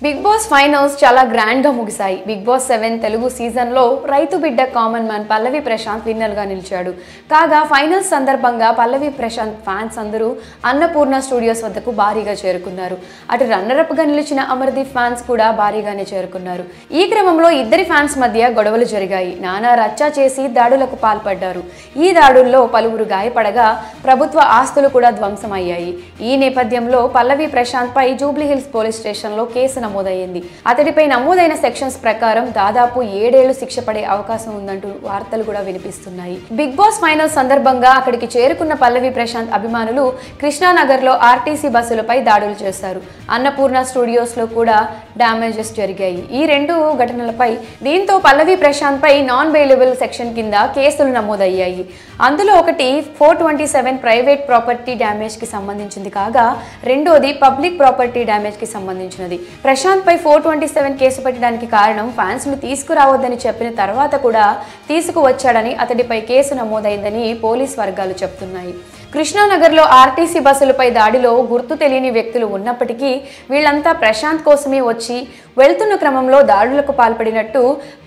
Big boss finals చాలా grand గా ముగిశాయి. బిగ్ బాస్ 7 తెలుగు సీజన్ లో రైతు బిడ్డ కామన్ మ్యాన్ పల్లవి ప్రశాంత్ విన్నర్ గా నిలిచాడు. కాగా ఫైనల్స్ సందర్భంగా పల్లవి ప్రశాంత్ ఫ్యాన్స్ అందరూ అన్నపూర్ణ స్టూడియోస్ వద్దకు భారీగా చేరుకున్నారు. అటు రన్నర్ అప్ గా నిలిచిన అమర్దీప్ ఫ్యాన్స్ కూడా భారీగానే చేరుకున్నారు. ఈ క్రమంలో ఇద్దరి ఫ్యాన్స్ మధ్య గొడవలు జరిగాయి. నానా రచ్చా చేసి దాడులకు పాల్పడ్డారు. ఈ దాడుల్లో పలువురు గాయపడగా ప్రభుత్వ ఆస్తులు కూడా ధ్వంసమయ్యాయి. ఈ నేపథ్యంలో పల్లవి ప్రశాంత్ పై జూబ్లీహిల్స్ పోలీస్ స్టేషన్ లో కేసు నమోదయ్యింది. అతడిపై నమోదైన సెక్షన్స్ ప్రకారం దాదాపు 7 ఏళ్లు శిక్ష పడే అవకాశం ఉందంటూ వార్తలు కూడా వినిపిస్తున్నాయి. బిగ్ బాస్ ఫైనల్ సందర్భంగా అక్కడికి చేరుకున్న పల్లవి ప్రశాంత్ అభిమానులు కృష్ణానగర్ లో ఆర్టీసీ బస్సులపై దాడులు చేశారు. అన్నపూర్ణ స్టూడియోస్ లో కూడా డ్యామేజెస్ జరిగాయి. ఈ రెండు ఘటనలపై దీంతో పల్లవి ప్రశాంత్ పై నాన్ బెయిలబుల్ సెక్షన్ కింద కేసులు నమోదయ్యాయి. అందులో ఒకటి 427 ప్రైవేట్ ప్రాపర్టీ డ్యామేజ్ కి సంబంధించింది కాగా రెండోది పబ్లిక్ ప్రాపర్టీ డ్యామేజ్ కి సంబంధించినది. ప్రశాంత్ పై 427 కేసు పెట్టడానికి కారణం ఫ్యాన్స్ ను తీసుకురావద్దని చెప్పిన తర్వాత కూడా తీసుకువచ్చాడని అతడిపై కేసు నమోదైందని పోలీస్ వర్గాలు చెప్తున్నాయి. కృష్ణానగర్లో ఆర్టీసీ బస్సులపై దాడిలో గుర్తు తెలియని వ్యక్తులు ఉన్నప్పటికీ వీళ్లంతా ప్రశాంత్ కోసమే వచ్చి వెళ్తున్న క్రమంలో దాడులకు పాల్పడినట్టు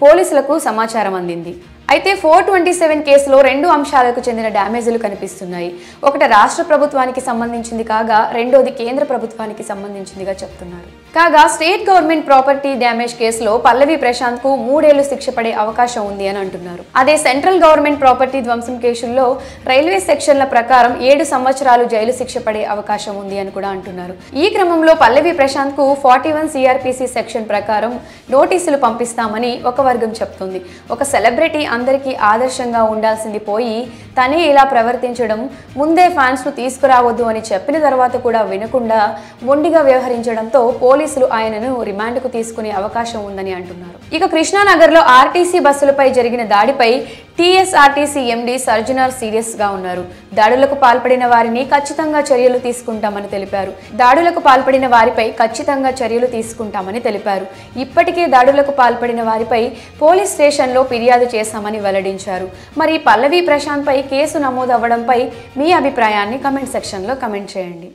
పోలీసులకు సమాచారం అందింది. అయితే 427 కేసులో 2 అంశాలకు చెందిన డ్యామేజీలు కనిపిస్తున్నాయి. ఒకటి రాష్ట్ర ప్రభుత్వానికి సంబంధించింది కాగా రెండోది కేంద్ర ప్రభుత్వానికి సంబంధించిందిగా చెప్తున్నారు. కాగా స్టేట్ గవర్నమెంట్ ప్రాపర్టీ డ్యామేజ్ కేసులో పల్లవి ప్రశాంత్ కు 3 ఏళ్లు శిక్ష పడే అవకాశం ఉంది అని అంటున్నారు. అదే సెంట్రల్ గవర్నమెంట్ ప్రాపర్టీ ధ్వంసం కేసుల్లో రైల్వే సెక్షన్ల ప్రకారం 7 సంవత్సరాలు జైలు శిక్ష పడే అవకాశం ఉంది అని కూడా అంటున్నారు. ఈ క్రమంలో పల్లవి ప్రశాంత్ కు 41 CRPC సెక్షన్ ప్రకారం నోటీసులు పంపిస్తామని ఒక వర్గం చెప్తుంది. ఒక సెలబ్రిటీ అందరికీ ఆదర్శంగా ఉండాల్సింది పోయి తనే ఇలా ప్రవర్తించడం, ముందే ఫ్యాన్స్ ను తీసుకురావద్దు అని చెప్పిన తర్వాత కూడా వినకుండా మొండిగా వ్యవహరించడంతో పోలీసులు ఆయనను రిమాండ్ కు తీసుకునే అవకాశం ఉందని అంటున్నారు. ఇక కృష్ణానగర్ లో ఆర్టీసీ బస్సులపై జరిగిన దాడిపై TSRTC MD సర్జనర్ సీరియస్ గా ఉన్నారు. దాడులకు పాల్పడిన వారిని ఖచ్చితంగా చర్యలు తీసుకుంటామని తెలిపారు. ఇప్పటికే దాడులకు పాల్పడిన వారిపై పోలీస్ స్టేషన్ లో ఫిర్యాదు చేశామని వెల్లడించారు. మరి పల్లవి ప్రశాంత్ పై కేసు నమోదు అవ్వడంపై మీ అభిప్రాయాన్ని కమెంట్ సెక్షన్ లో కమెంట్ చేయండి.